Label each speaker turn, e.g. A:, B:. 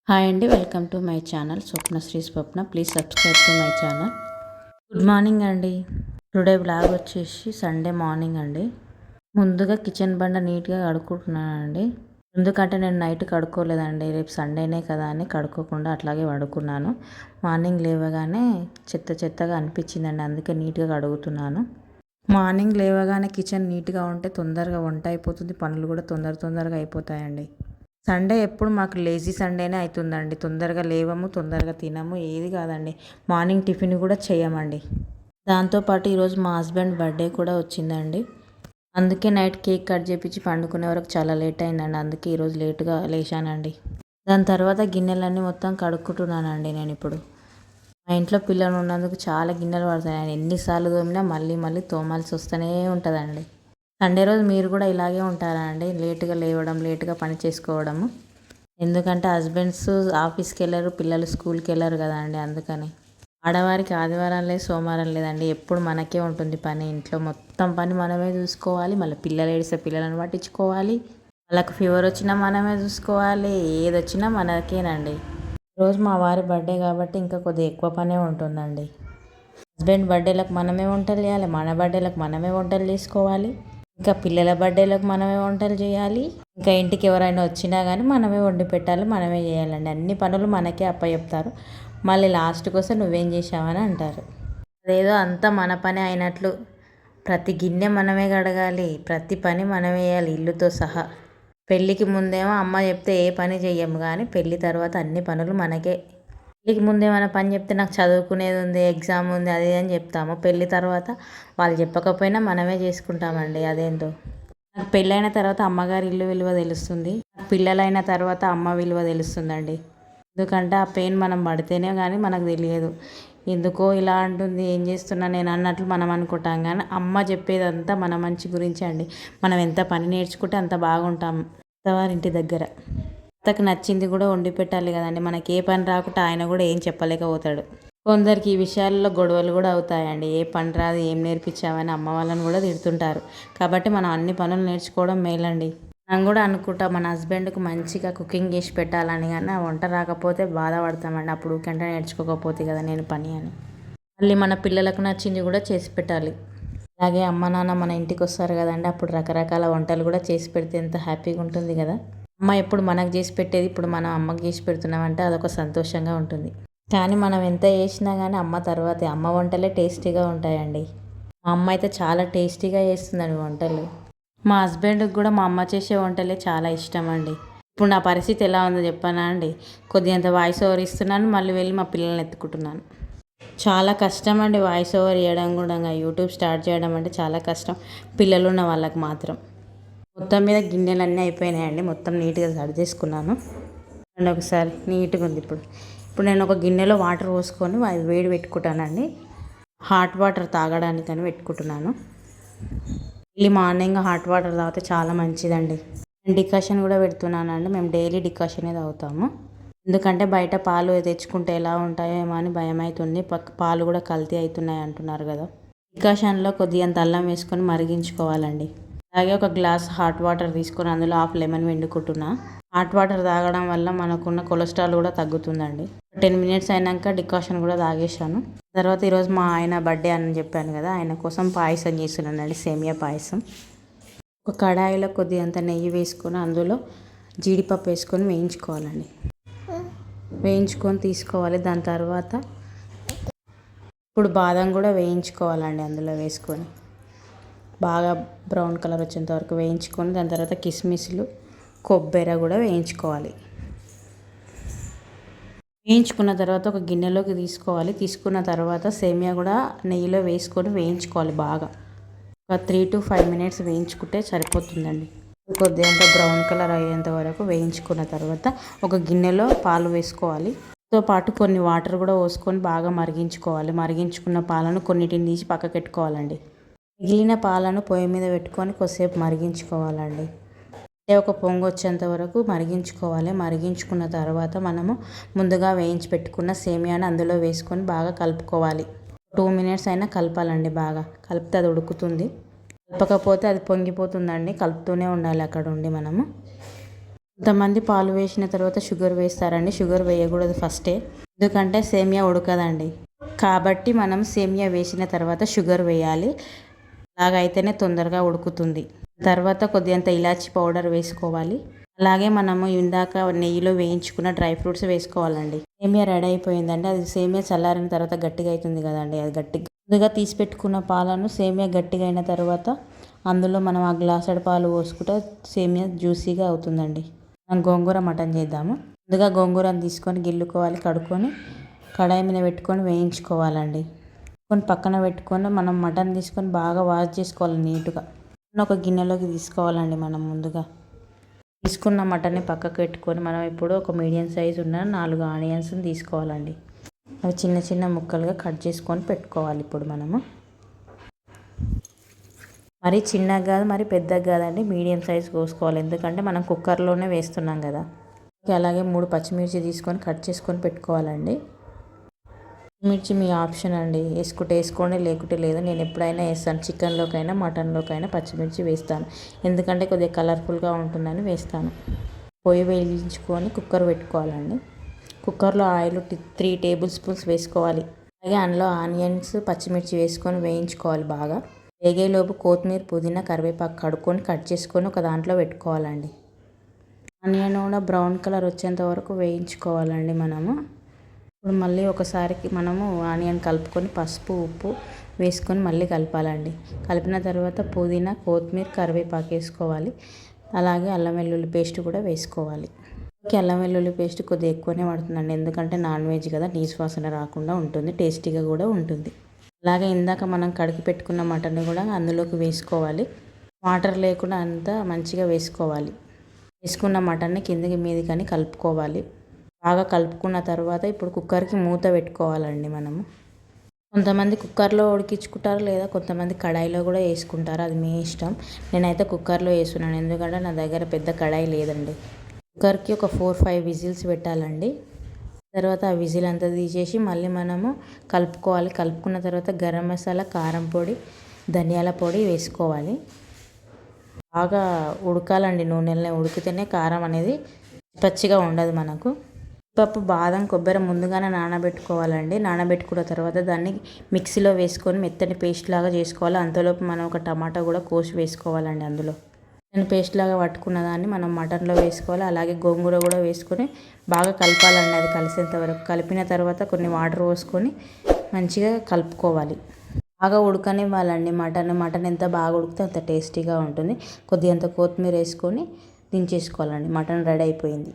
A: Hi అండి, welcome to my channel Swapnasri Swapna. Please subscribe to my channel. Good morning అండి. Today blog వచ్చేసి Sunday morning అండి. ముందుగా kitchen బండ నీట్గా కడుక్కుంటున్నానండి. ఎందుకంటే నేను నైట్ కడుక్కోలేదండి, రేపు సండేనే కదా అని కడుక్కోకుండా అట్లాగే పడుకున్నాను. మార్నింగ్ లేవగానే చెత్తగా అనిపించిందండి, అందుకే నీట్గా కడుగుతున్నాను. మార్నింగ్ లేవగానే కిచెన్ నీట్గా ఉంటే తొందరగా వంట అయిపోతుంది, పనులు కూడా తొందరగా అయిపోతాయండి. సండే ఎప్పుడు మాకు లేజీ సండేనే అవుతుందండి. తొందరగా లేవము, తొందరగా తినము, ఏది కాదండి. మార్నింగ్ టిఫిన్ కూడా చేయమండి. దాంతోపాటు ఈరోజు మా హస్బెండ్ బర్త్డే కూడా వచ్చిందండి. అందుకే నైట్ కేక్ కట్ చేపించి పండుకునే వరకు చాలా లేట్ అయిందండి. అందుకే ఈరోజు లేటుగా లేచానండి. దాని తర్వాత గిన్నెలన్నీ మొత్తం కడుక్కుంటున్నానండి నేను ఇప్పుడు. మా ఇంట్లో పిల్లలు ఉన్నందుకు చాలా గిన్నెలు పడతాయండి. ఎన్నిసార్లు తోమినా మళ్ళీ తోమాల్సి వస్తూనే ఉంటుందండి. సండే రోజు మీరు కూడా ఇలాగే ఉంటారా అండి? లేటుగా లేవడం, లేటుగా పని చేసుకోవడము. ఎందుకంటే హస్బెండ్స్ ఆఫీస్కి వెళ్ళరు, పిల్లలు స్కూల్కి వెళ్ళరు కదా అండి, అందుకని. ఆడవారికి ఆదివారం లేదు, సోమవారం లేదండి, ఎప్పుడు మనకే ఉంటుంది పని. ఇంట్లో మొత్తం పని మనమే చూసుకోవాలి. మళ్ళీ పిల్లలు ఏడిస్తే పిల్లలను పట్టించుకోవాలి. వాళ్ళకి ఫీవర్ వచ్చినా మనమే చూసుకోవాలి. ఏది వచ్చినా మనకేనండి. ఈరోజు మా వారి బర్త్డే కాబట్టి ఇంకా కొద్దిగా ఎక్కువ పనే ఉంటుందండి. హస్బెండ్ బర్త్డేలకు మనమే వంటలు చేయాలి, మన బర్త్డేలకు మనమే వంటలు చేసుకోవాలి, ఇంకా పిల్లల బర్త్డేలకు మనమే వంటలు చేయాలి, ఇంకా ఇంటికి ఎవరైనా వచ్చినా కానీ మనమే వండి పెట్టాలి, మనమే చేయాలండి. అన్ని పనులు మనకే అప్పచెప్తారు. మళ్ళీ లాస్ట్కి వస్తే నువ్వేం చేసావని అంటారు. అదేదో అంతా మన పని అయినట్లు ప్రతి గిన్నె మనమే కడగాలి, ప్రతి పని మనమే చేయాలి, ఇల్లుతో సహా. పెళ్ళికి ముందేమో అమ్మ చెప్తే ఏ పని చెయ్యము, కానీ పెళ్ళి తర్వాత అన్ని పనులు మనకే. పెళ్ళికి ముందు ఏమైనా పని చెప్తే నాకు చదువుకునేది ఉంది, ఎగ్జామ్ ఉంది, అది అని చెప్తాము. పెళ్ళి తర్వాత వాళ్ళు చెప్పకపోయినా మనమే చేసుకుంటామండి. అదేంటో నాకు పెళ్ళైన తర్వాత అమ్మగారి ఇల్లు విలువ తెలుస్తుంది, పిల్లలైన తర్వాత అమ్మ విలువ తెలుస్తుందండి. ఎందుకంటే ఆ పెయిన్ మనం పడితేనే కానీ మనకు తెలియదు. ఎందుకో ఇలా అంటుంది, ఏం చేస్తున్నా నేను అన్నట్లు మనం అనుకుంటాం, కానీ అమ్మ చెప్పేదంతా మన మంచి గురించి అండి. మనం ఎంత పని నేర్చుకుంటే అంత బాగుంటాం అత్తవారింటి దగ్గర. అత్తకు నచ్చింది కూడా వండి పెట్టాలి కదండి. మనకి ఏ పని రాకుంటే ఆయన కూడా ఏం చెప్పలేకపోతాడు. కొందరికి ఈ విషయాల్లో గొడవలు కూడా అవుతాయండి. ఏ పని రాదు, ఏం నేర్పించామని అమ్మ వాళ్ళని కూడా తిడుతుంటారు. కాబట్టి మనం అన్ని పనులు నేర్చుకోవడం మేలండి. మనం కూడా అనుకుంటాం మన హస్బెండ్కి మంచిగా కుకింగ్ చేసి పెట్టాలని, కానీ ఆ వంట రాకపోతే బాధపడతామండి. అప్పుడు ఊరికంటే నేర్చుకోకపోతే కదా నేను పని అని. మళ్ళీ మన పిల్లలకు నచ్చింది కూడా చేసి పెట్టాలి. అలాగే అమ్మ నాన్న మన ఇంటికి వస్తారు కదండి, అప్పుడు రకరకాల వంటలు కూడా చేసి పెడితే ఎంత హ్యాపీగా ఉంటుంది కదా. అమ్మ ఎప్పుడు మనకు చేసి పెట్టేది ఇప్పుడు మనం అమ్మకి చేసి పెడుతున్నామంటే అదొక సంతోషంగా ఉంటుంది. కానీ మనం ఎంత చేసినా కానీ అమ్మ తర్వాతే. అమ్మ వంటలే టేస్టీగా ఉంటాయండి. మా అమ్మ అయితే చాలా టేస్టీగా చేస్తుందండి వంటలు. మా హస్బెండ్కి కూడా మా అమ్మ చేసే వంటలే చాలా ఇష్టం అండి. ఇప్పుడు నా పరిస్థితి ఎలా ఉందో చెప్పనా అండి? కొద్దిగంత వాయిస్ ఓవర్ ఇస్తున్నాను, మళ్ళీ వెళ్ళి మా పిల్లల్ని ఎత్తుకుంటున్నాను. చాలా కష్టం అండి వాయిస్ ఓవర్ ఇవ్వడం కూడా. యూట్యూబ్ స్టార్ట్ చేయడం అంటే చాలా కష్టం, పిల్లలు ఉన్న వాళ్ళకి మాత్రం. మొత్తం మీద గిన్నెలన్నీ అయిపోయినాయండి, మొత్తం నీట్గా సర్ది చేసుకున్నాను. అండ్ ఒకసారి నీట్గా ఉంది. ఇప్పుడు నేను ఒక గిన్నెలో వాటర్ పోసుకొని వేడి పెట్టుకుంటానండి. హాట్ వాటర్ తాగడానికని పెట్టుకుంటున్నాను. డైలీ మార్నింగ్ హాట్ వాటర్ తాగితే చాలా మంచిదండి. నేను డికాషన్ కూడా పెడుతున్నానండి. మేము డైలీ డికాషనే తాగుతాము. ఎందుకంటే బయట పాలు తెచ్చుకుంటే ఎలా ఉంటాయో ఏమో అని భయం అవుతుంది. పాలు కూడా కల్తీ అవుతున్నాయి అంటున్నారు కదా. డికాషన్లో కొద్దిగంత అల్లం వేసుకొని మరిగించుకోవాలండి. అలాగే ఒక గ్లాస్ హాట్ వాటర్ తీసుకొని అందులో హాఫ్ లెమన్ పిండుకుంటున్నా. హాట్ వాటర్ తాగడం వల్ల మనకున్న కొలెస్ట్రాల్ కూడా తగ్గుతుందండి. 10 మినిట్స్ అయినాక డికాషన్ కూడా తాగేసాను. తర్వాత ఈరోజు మా ఆయన బర్త్డే అని చెప్పాను కదా, ఆయన కోసం పాయసం చేస్తున్నానండి, సేమియా పాయసం. ఒక కడాయిలో కొద్దిగంత నెయ్యి వేసుకొని అందులో జీడిపప్పు వేసుకొని వేయించుకోవాలండి. వేయించుకొని తీసుకోవాలి. దాని తర్వాత ఇప్పుడు బాదం కూడా వేయించుకోవాలండి, అందులో వేసుకొని బాగా బ్రౌన్ కలర్ వచ్చేంత వరకు వేయించుకొని దాని తర్వాత కిస్మిస్లు, కొబ్బరి కూడా వేయించుకోవాలి. వేయించుకున్న తర్వాత ఒక గిన్నెలోకి తీసుకోవాలి. తీసుకున్న తర్వాత సేమియా కూడా నెయ్యిలో వేసుకొని వేయించుకోవాలి బాగా. ఒక 3 to 5 మినిట్స్ వేయించుకుంటే సరిపోతుందండి. కొద్దిగా బ్రౌన్ కలర్ అయ్యేంత వరకు వేయించుకున్న తర్వాత ఒక గిన్నెలో పాలు వేసుకోవాలి. తో పాటు కొన్ని వాటర్ కూడా పోసుకొని బాగా మరిగించుకోవాలి. మరిగించుకున్న పాలను కొన్నిటిని తీసి పక్కకు పెట్టుకోవాలండి. మిగిలిన పాలను పొయ్యి మీద పెట్టుకొని కొద్దిసేపు మరిగించుకోవాలండి. అంటే ఒక పొంగు వచ్చేంత వరకు మరిగించుకోవాలి. మరిగించుకున్న తర్వాత మనము ముందుగా వేయించి పెట్టుకున్న సేమియాని అందులో వేసుకొని బాగా కలుపుకోవాలి. 2 మినిట్స్ అయినా కలపాలండి. బాగా కలిపితే అది ఉడుకుతుంది. కలపకపోతే అది పొంగిపోతుందండి. కలుపుతూనే ఉండాలి అక్కడ ఉండి మనము. కొంతమంది పాలు వేసిన తర్వాత షుగర్ వేస్తారండి. షుగర్ వేయకూడదు ఫస్టే, ఎందుకంటే సేమియా ఉడకదండి. కాబట్టి మనం సేమియా వేసిన తర్వాత షుగర్ వేయాలి. అలాగైతేనే తొందరగా ఉడుకుతుంది. తర్వాత కొద్దిగంత ఇలాచి పౌడర్ వేసుకోవాలి. అలాగే మనము ఇందాక నెయ్యిలో వేయించుకున్న డ్రై ఫ్రూట్స్ వేసుకోవాలండి. సేమియా రెడీ అయిపోయిందండి. అది సేమియా చల్లారిన తర్వాత గట్టిగా అవుతుంది కదండి, అది గట్టిగా ముందుగా తీసి పెట్టుకున్న పాలను సేమియా గట్టిగా అయిన తర్వాత అందులో మనం ఆ గ్లాసెడు పాలు పోసుకుంటే సేమియా జ్యూసీగా అవుతుందండి. మనం గోంగూర మటన్ చేద్దాము. ముందుగా గోంగూరను తీసుకొని గిల్లుకోవాలి, కడుక్కొని కడాయి మీద పెట్టుకొని వేయించుకోవాలండి. కొన్ని పక్కన పెట్టుకొని మనం మటన్ తీసుకొని బాగా వాష్ చేసుకోవాలి నీట్గా. ఒక గిన్నెలోకి తీసుకోవాలండి. మనం ముందుగా తీసుకున్న మటన్ని పక్కకు పెట్టుకొని మనం ఇప్పుడు ఒక మీడియం సైజు ఉన్న 4 ఆనియన్స్ని తీసుకోవాలండి. అవి చిన్న చిన్న ముక్కలుగా కట్ చేసుకొని పెట్టుకోవాలి. ఇప్పుడు మనము మరి చిన్నగా కాదు మరి పెద్దగా కాదండి, మీడియం సైజు కోసుకోవాలి. ఎందుకంటే మనం కుక్కర్లోనే వేస్తున్నాం కదా. అలాగే 3 పచ్చిమిర్చి తీసుకొని కట్ చేసుకొని పెట్టుకోవాలండి. మిర్చి మీ ఆప్షన్ అండి, వేసుకుంటే వేసుకోండి, లేకుంటే లేదు. నేను ఎప్పుడైనా వేస్తాను, చికెన్లోకైనా మటన్లోకైనా పచ్చిమిర్చి వేస్తాను. ఎందుకంటే కొద్దిగా కలర్ఫుల్గా ఉంటుందని వేస్తాను. పొయ్యి వేయించుకొని కుక్కర్ పెట్టుకోవాలండి. కుక్కర్లో ఆయిల్ 3 టేబుల్ స్పూన్స్ వేసుకోవాలి. అలాగే అందులో ఆనియన్స్ పచ్చిమిర్చి వేసుకొని వేయించుకోవాలి బాగా. వేగేలోపు కొత్తిమీర పుదీనా కరివేపాకు కడుక్కొని కట్ చేసుకొని ఒక దాంట్లో పెట్టుకోవాలండి. ఆనియన్ కూడా బ్రౌన్ కలర్ వచ్చేంత వరకు వేయించుకోవాలండి మనము. ఇప్పుడు మళ్ళీ ఒకసారికి మనము ఆనియన్ కలుపుకొని పసుపు ఉప్పు వేసుకొని మళ్ళీ కలపాలండి. కలిపిన తర్వాత పుదీనా కొత్తిమీర కరివేపాకు వేసుకోవాలి. అలాగే అల్లం వెల్లుల్లి పేస్ట్ కూడా వేసుకోవాలి. అల్లం వెల్లుల్లి పేస్ట్ కొద్దిగా ఎక్కువనే పడుతుందండి, ఎందుకంటే నాన్ వెజ్ కదా, నీసు వాసన రాకుండా ఉంటుంది, టేస్టీగా కూడా ఉంటుంది. అలాగే ఇందాక మనం కడిగి పెట్టుకున్న మటన్ కూడా అందులోకి వేసుకోవాలి. వాటర్ లేకుండా అంతా మంచిగా వేసుకోవాలి. వేసుకున్న మటన్ని కిందికి మీదికి అని కలుపుకోవాలి. బాగా కలుపుకున్న తర్వాత ఇప్పుడు కుక్కర్కి మూత పెట్టుకోవాలండి మనము. కొంతమంది కుక్కర్లో ఉడికించుకుంటారు, లేదా కొంతమంది కడాయిలో కూడా వేసుకుంటారు, అది మీ ఇష్టం. నేనైతే కుక్కర్లో వేస్తున్నాను, ఎందుకంటే నా దగ్గర పెద్ద కడాయి లేదండి. కుక్కర్కి ఒక 4-5 విజిల్స్ పెట్టాలండి. తర్వాత ఆ విజిల్ అంతా తీసేసి మళ్ళీ మనము కలుపుకోవాలి. కలుపుకున్న తర్వాత గరం మసాలా, కారం పొడి, ధనియాల పొడి వేసుకోవాలి. బాగా ఉడకాలండి, నూనెలనే ఉడికితేనే కారం అనేది పచ్చిగా ఉండదు మనకు. పప్పు బాదం కొబ్బరి ముందుగానే నానబెట్టుకోవాలండి. నానబెట్టుకున్న తర్వాత దాన్ని మిక్సీలో వేసుకొని మెత్తని పేస్ట్ లాగా చేసుకోవాలి. అంతలోపు మనం ఒక టమాటా కూడా కోసి వేసుకోవాలండి. అందులో నేను పేస్ట్ లాగా పట్టుకున్న దాన్ని మనం మటన్లో వేసుకోవాలి. అలాగే గోంగూర కూడా వేసుకొని బాగా కలపాలండి, అది కలిసేంత వరకు. కలిపిన తర్వాత కొన్ని వాటర్ పోసుకొని మంచిగా కలుపుకోవాలి. బాగా ఉడకనివ్వాలండి మటన్ ఎంత బాగా ఉడికితే అంత టేస్టీగా ఉంటుంది. కొద్దిగంత కొత్తిమీర వేసుకొని దించేసుకోవాలండి. మటన్ రెడీ అయిపోయింది.